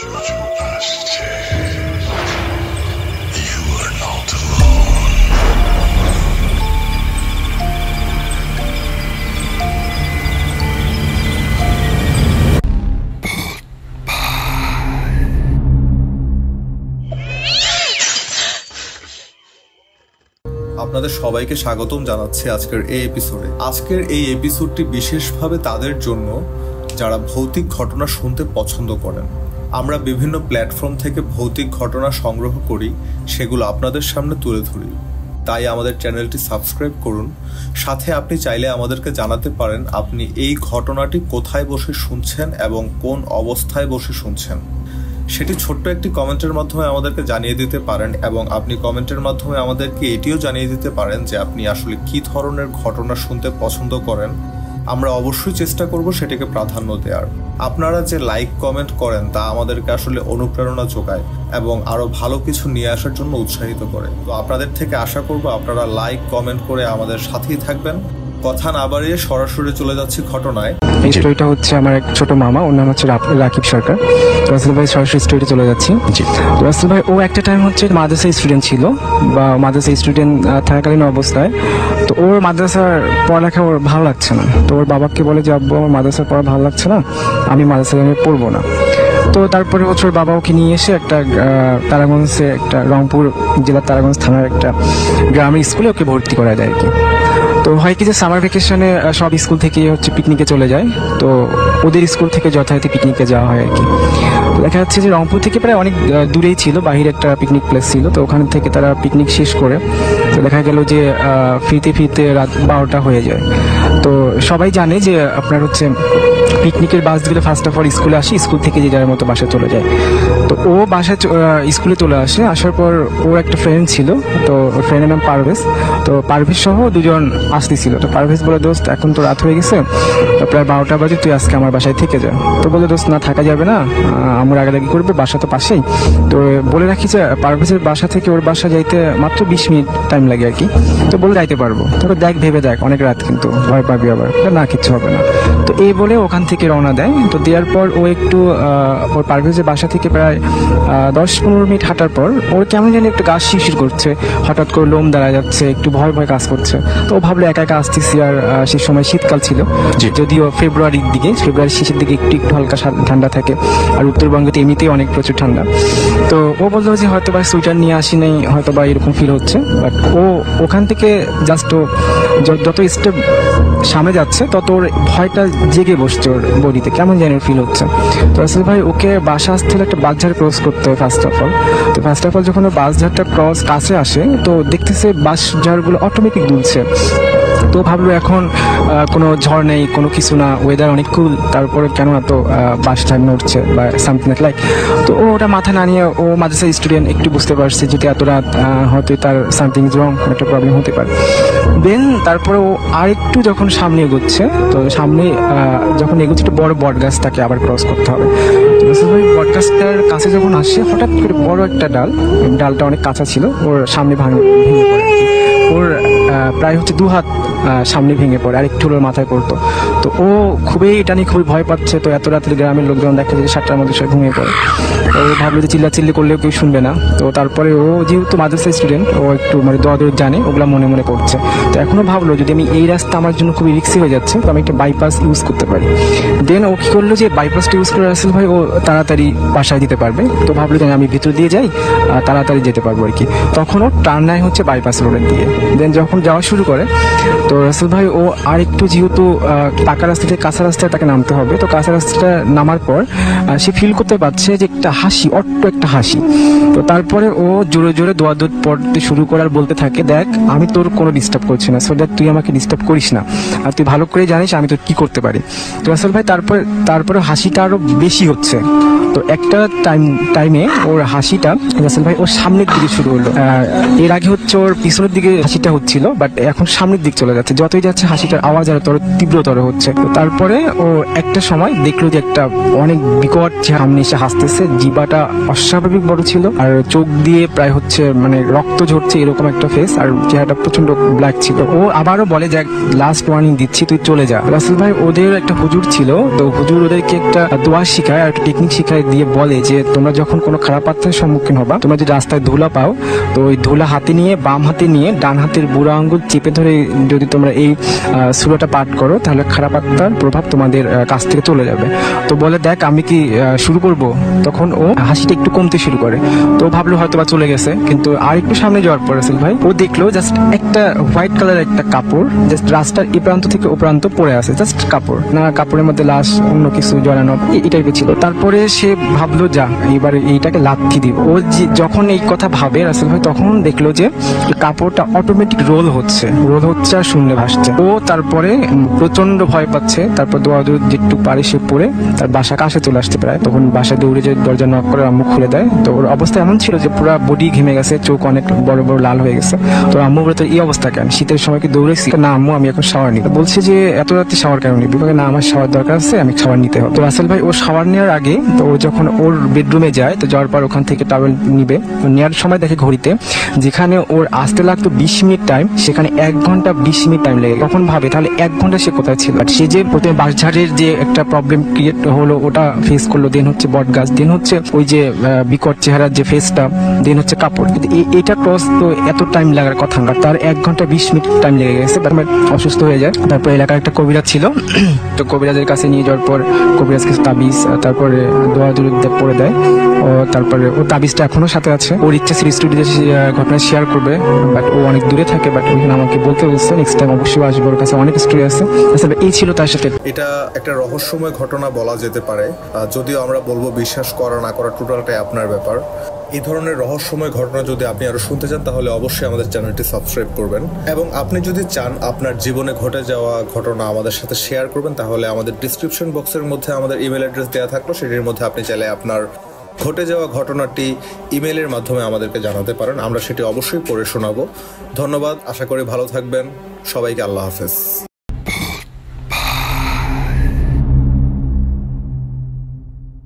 আপনাদের সবাইকে স্বাগতম জানাচ্ছি আজকের এই এপিসোডে। আজকের এই এপিসোডটি বিশেষভাবে তাদের জন্য যারা ভৌতিক ঘটনা শুনতে পছন্দ করেন। আমরা বিভিন্ন প্ল্যাটফর্ম থেকে ভৌতিক ঘটনা সংগ্রহ করি, সেগুলো আপনাদের সামনে তুলে ধরি। তাই আমাদের চ্যানেলটি সাবস্ক্রাইব করুন। সাথে আপনি চাইলে আমাদেরকে জানাতে পারেন আপনি এই ঘটনাটি কোথায় বসে শুনছেন এবং কোন অবস্থায় বসে শুনছেন। সেটি ছোট্ট একটি কমেন্টের মাধ্যমে আমাদেরকে জানিয়ে দিতে পারেন এবং আপনি কমেন্টের মাধ্যমে আমাদেরকে এটিও জানিয়ে দিতে পারেন যে আপনি আসলে কী ধরনের ঘটনা শুনতে পছন্দ করেন। আমরা অবশ্যই চেষ্টা করব সেটিকে প্রাধান্য দেওয়ার। আপনারা যে লাইক কমেন্ট করেন তা আমাদেরকে আসলে অনুপ্রেরণা যোগায় এবং আরও ভালো কিছু নিয়ে আসার জন্য উৎসাহিত করে। তো আপনাদের থেকে আশা করব আপনারা লাইক কমেন্ট করে আমাদের সাথেই থাকবেন। কথা না বাড়িয়ে সরাসরি চলে যাচ্ছি ঘটনায়। এই স্টোরিটা হচ্ছে আমার এক ছোট মামা, ওর নাম হচ্ছে রাকিব সরকার। রাসেল ভাই সরাসরি স্টোরিতে চলে যাচ্ছি। রাসেল ভাই ও একটা টাইম হচ্ছে মাদ্রাসা স্টুডেন্ট ছিল, বা মাদ্রাসা স্টুডেন্ট থাকাকালীন অবস্থায় তো ওর মাদ্রাসার পড়ালেখা ওর ভালো লাগছে না। তো ওর বাবাকে বলে যে আব্বু আমার মাদ্রাসার পড়া ভালো লাগছে না, আমি মাদ্রাসায় আমি পড়বো না। তো তারপরে হচ্ছে ওর বাবা ওকে নিয়ে এসে একটা তারাগঞ্জে, একটা রংপুর জেলার তারাগঞ্জ থানার একটা গ্রামের স্কুলে ওকে ভর্তি করা যায় আর কি। তো হয় কি যে সামার ভ্যাকেশনে সব স্কুল থেকে হচ্ছে পিকনিকে চলে যায়, তো ওদের স্কুল থেকে যথারীতি পিকনিকে যাওয়া হয় আর কি। দেখা যাচ্ছে যে রংপুর থেকে প্রায় অনেক দূরেই ছিল, বাহিরে একটা পিকনিক প্লেস ছিল। তো ওখান থেকে তারা পিকনিক শেষ করে তো দেখা গেল যে ফিরতে ফিরতে রাত 12টা হয়ে যায়। তো সবাই জানে যে আপনার হচ্ছে পিকনিকের বাসগুলো ফার্স্ট অফ অল স্কুলে আসে, স্কুল থেকে যে যার মতো বাসায় চলে যায়। তো ও বাসায় স্কুলে চলে আসে। আসার পর ওর একটা ফ্রেন্ড ছিল, তো ওর ফ্রেন্ডের নাম পারভেজ। তো পারভেজ সহ দুজন আসতেছিল। তো পারভেজ বলে দোস্ত এখন তো রাত হয়ে গেছে, প্রায় 12টা বাজে, তুই আজকে আমার বাসায় থেকে যা। তো বলে দোস্ত না থাকা যাবে না, আমরা আগালাগি করবে, বাসা তো পাশেই। তো বলে রাখি যে পারভেজের বাসা থেকে ওর বাসা যাইতে মাত্র 20 মিনিট টাইম লাগে আর কি। তো বলে যাইতে পারবো। তবে দেখ ভেবে দেখ, অনেক রাত কিন্তু, ভয় পাবি আবার, না কিচ্ছু হবে না। তো এই বলে ওখান থেকে রওনা দেয়। তো দেওয়ার পর ও একটু ওর পারভেজের বাসা থেকে প্রায় 10-15 মিনিট হাঁটার পর ওর কেমন জানি একটু গা শিরশির করছে, হঠাৎ করে লোম দাঁড়া যাচ্ছে, একটু ভয় ভয় কাজ করছে। তো ও ভাবলো একা একা আসতেছি, আর সেই সময় শীতকাল ছিল, যদিও ফেব্রুয়ারির শেষের দিকে একটু একটু হালকা ঠান্ডা থাকে, আর উত্তরবঙ্গে তো এমনিতেই অনেক প্রচুর ঠান্ডা। তো ও বললো যে হয়তো বা সোয়েটার নিয়ে আসি নাই, হয়তো বা এরকম ফিল হচ্ছে। বাট ও ওখান থেকে জাস্ট যত স্টেপ সামনে যাচ্ছে তত ওর ভয়টা জেগে বসছে ওর বডিতে, কেমন যেন ফিল হচ্ছে। তো আসলে ভাই ওকে বাসা আসতে হলে একটা বাসঝাড় ক্রস করতে হয় ফার্স্ট অফ অল। তো ফার্স্ট অফ অল যখন ও বাসঝাড়টা ক্রস কাছে আসে, তো দেখতেছে বাসঝাড়গুলো অটোমেটিক দুলছে। তো ভাবলো এখন কোনো ঝড় নেই, কোনো কিছু না, ওয়েদার অনেক কুল, তারপরে কেন এত বাস টাইম নড়ছে বা সামথিং লাইক। তো ও ওটা মাথা না নিয়ে, ও মাদ্রাসা স্টুডেন্ট, একটু বুঝতে পারছে যদি এত রাত হয়তো তার সামথিং ইজ রং, একটা প্রবলেম হতে পারে। দেন তারপরে ও আরেকটু যখন সামনে এগোচ্ছে, তো সামনে যখন এগোচ্ছে একটা বড় বট গাছ তাকে আবার ক্রস করতে হবে। বট গাছটার কাছে যখন আসে, হঠাৎ করে বড় একটা ডালটা অনেক কাঁচা ছিল, ওর সামনে ভেঙে পড়ে। ওর প্রায় হচ্ছে 2 হাত সামনে ভেঙে পড়ে, আর একটু ওর মাথায় পড়তো। তো ও এটা নিয়ে খুবই ভয় পাচ্ছে। তো এত রাত্রে গ্রামের লোকজন দেখা যায় 7টার মধ্যে সে ঘুমিয়ে পড়ে। তো ও ভাবলো যে চিল্লাচিল্লি করলেও কেউ শুনবে না। তো তারপরে ও যেহেতু মাদ্রাসা স্টুডেন্ট, ও একটু মানে দৌড় জানে, ওগুলো মনে মনে করছে। তো এখনও ভাবলো যদি আমি এই রাস্তা আমার জন্য খুবই রিস্কি হয়ে যাচ্ছে, তো আমি একটা বাইপাস ইউজ করতে পারি। দেন ও কী করলো যে বাইপাসটা ইউজ করে রাসেল ভাই ও তাড়াতাড়ি বাসায় দিতে পারবে। তো ভাবলো যে আমি ভিতর দিয়ে যাই, তাড়াতাড়ি যেতে পারবো আর কি। তখন ও টার্ন নেয় হচ্ছে বাইপাস রোডের দিয়ে। দেন যখন যাওয়া শুরু করে, তো রাসেল ভাই ও আর একটু যেহেতু পাকা রাস্তা থেকে কাঁচা রাস্তায় তাকে নামতে হবে। তো কাঁচা রাস্তাটা নামার পর সে ফিল করতে পারছে যে একটা হাসি, অট্ট একটা হাসি। তো তারপরে ও জোরে জোরে দোয়া পড়তে শুরু করে আর বলতে থাকে, দেখ আমি তোর কোনো ডিস্টার্ব করছি না, সো দ্যাট তুই আমাকে ডিস্টার্ব করিস না, আর তুই ভালো করে জানিস আমি তোর কি করতে পারি। তো রাসেল ভাই তারপরে হাসিটা আরো বেশি হচ্ছে। তো একটা টাইমে ওর হাসিটা রাসেল ভাই ওর সামনের দিকে শুরু হলো। এর আগে হচ্ছে ওর পিছনের দিকে হাসিটা হচ্ছিল, বাট এখন সামনের দিক চলে যাচ্ছে, যতই যাচ্ছে হাসিটার আওয়াজ আরো তীব্রতর হচ্ছে। তো তারপরে ও একটা সময় দেখলো যে একটা অনেক বিকট সামনে এসে হাসতেছে, জিবাটা অস্বাভাবিক বড় ছিল, আর চোখ দিয়ে প্রায় হচ্ছে মানে রক্ত ঝরছে এরকম একটা ফেস, আর চেহারাটা প্রচন্ড ব্ল্যাক ছিল। ও আবারও বলে যে লাস্ট ওয়ার্নিং দিচ্ছি, তুই চলে যা। রাসেল ভাই ওদের একটা হুজুর ছিল, তো হুজুর ওদেরকে একটা দোয়া শিখায় আর একটা টেকনিক শিখায় দিয়ে বলে যে তোমরা যখন কোনো খারাপ আত্মার সম্মুখীন হবা, তোমরা যদি রাস্তায় ধুলা পাও, তো ওই ধুলা হাতে নিয়ে বাম হাতে নিয়ে ডান হাতের বুড়া আঙ্গুল চেপে ধরে যদি তোমরা এই সূরাটা পাঠ করো, তাহলে খারাপ আত্মার প্রভাব তোমাদের কাছ থেকে চলে যাবে। তো বলে দেখ আমি কি শুরু করব? তখন ও হাসিটা একটু কমতে শুরু করে। তো ভাবলো হয়তো বা চলে গেছে, কিন্তু আর একটু সামনে যাওয়ার পর রাসেল ভাই ও দেখলো জাস্ট একটা হোয়াইট কালারের একটা কাপড় জাস্ট রাস্তার এই প্রান্ত থেকে ও প্রান্ত পড়ে আছে, জাস্ট কাপড় না, কাপড়ের মধ্যে লাশ অন্য কিছু জড়ানো এই টাইপের ছিল। তারপরে সে ভাবলো যা এবার এইটাকে লাথি দিব। ও যখন এই কথা ভাবে রাসেল ভাই, তখন দেখলো যে কাপড়টা অটোমেটিক রোল হচ্ছে আর শূন্যে ভাসছে। ও তারপরে প্রচন্ড ভয় পাচ্ছে। তারপর দৌড়াদৌড়ি যেটুকু পারে সে পড়ে তার বাসা কাছে চলে আসতে পারে। তখন বাসায় দৌড়ে যে দরজা নক করে আম্মু খুলে দেয়। তো ওর অবস্থা এমন ছিল যে পুরো বডি ঘেমে গেছে, চোখ অনেক বড় বড় লাল হয়ে গেছে। তো আম্মু বলে, এই অবস্থা কেন? শীতের সময় কি দৌড়েছি? না আম্মু, আমি এখন শাওয়ার নিই। বলছে যে এত রাতে শাওয়ার কেন নিবি? না আমার শাওয়ার দরকার আছে, আমি শাওয়ার নিতে হবে। তো রাসেল ভাই ও শাওয়ার নেওয়ার আগে তো ও যখন ওর বেডরুমে যায়, তো যাওয়ার পর ওখান থেকে টাওয়েল নিবে, নেওয়ার সময় দেখে ঘড়িতে যেখানে ওর আসতে লাগতো 20 মিনিট টাইম, সেখানে 1 ঘন্টা 20 মিনিট টাইম লেগে। তখন ভাবে তাহলে 1 ঘন্টা সে কোথায় ছিল। সে যে প্রথমে বাঁশঝাড়ের যে একটা প্রবলেম ক্রিয়েট হলো ওটা ফেস করলো, দেন হচ্ছে বট গাছ, দেন হচ্ছে ওই যে বিকট চেহারার যে ফেসটা, দেন হচ্ছে কাপড়। এটা ক্রস তো এত টাইম লাগার কথা না, তার 1 ঘন্টা 20 মিনিট টাইম লেগে গেছে। অসুস্থ হয়ে যায়। তারপর এলাকার একটা কবিরাজ ছিল, তো কবিরাজের কাছে নিয়ে যাওয়ার পর কবিরাজ কিছু তাবিজ তারপরে দোয়া পড়ে দেয়। ও তারপরে ও তাবিজটা এখনো সাথে আছে। ওর ইচ্ছা ছিল স্টুডিওতে ঘটনা শেয়ার করবে, বাট ও অনেক দূরে থাকে। বাট ওইখানে আমাকে বলতে বলছে নেক্সট টাইম অবশ্যই আসবে, ওর কাছে অনেক স্টোরি আছে। আসলে এই ছিল তার সাথে। এটা একটা রহস্যময় ঘটনা বলা যেতে পারে, যদিও আমরা বলবো বিশ্বাস করা না করা টোটালটাই আপনার ব্যাপার। এই ধরনের রহস্যময় ঘটনা যদি আপনি আরো শুনতে চান, তাহলে অবশ্যই আমাদের চ্যানেলটি সাবস্ক্রাইব করবেন। এবং আপনি যদি চান আপনার জীবনে ঘটে যাওয়া ঘটনা আমাদের সাথে শেয়ার করবেন, তাহলে আমাদের ডিসক্রিপশন বক্সের মধ্যে আমাদের ইমেল অ্যাড্রেস দেওয়া থাকলো, সেটির মধ্যে আপনি চাইলে আপনার ঘটে যাওয়া ঘটনাটি ইমেলের মাধ্যমে আমাদেরকে জানাতে পারেন। আমরা সেটি অবশ্যই পড়ে শোনাবো। ধন্যবাদ, আশা করি ভালো থাকবেন। সবাইকে আল্লাহ হাফেজ।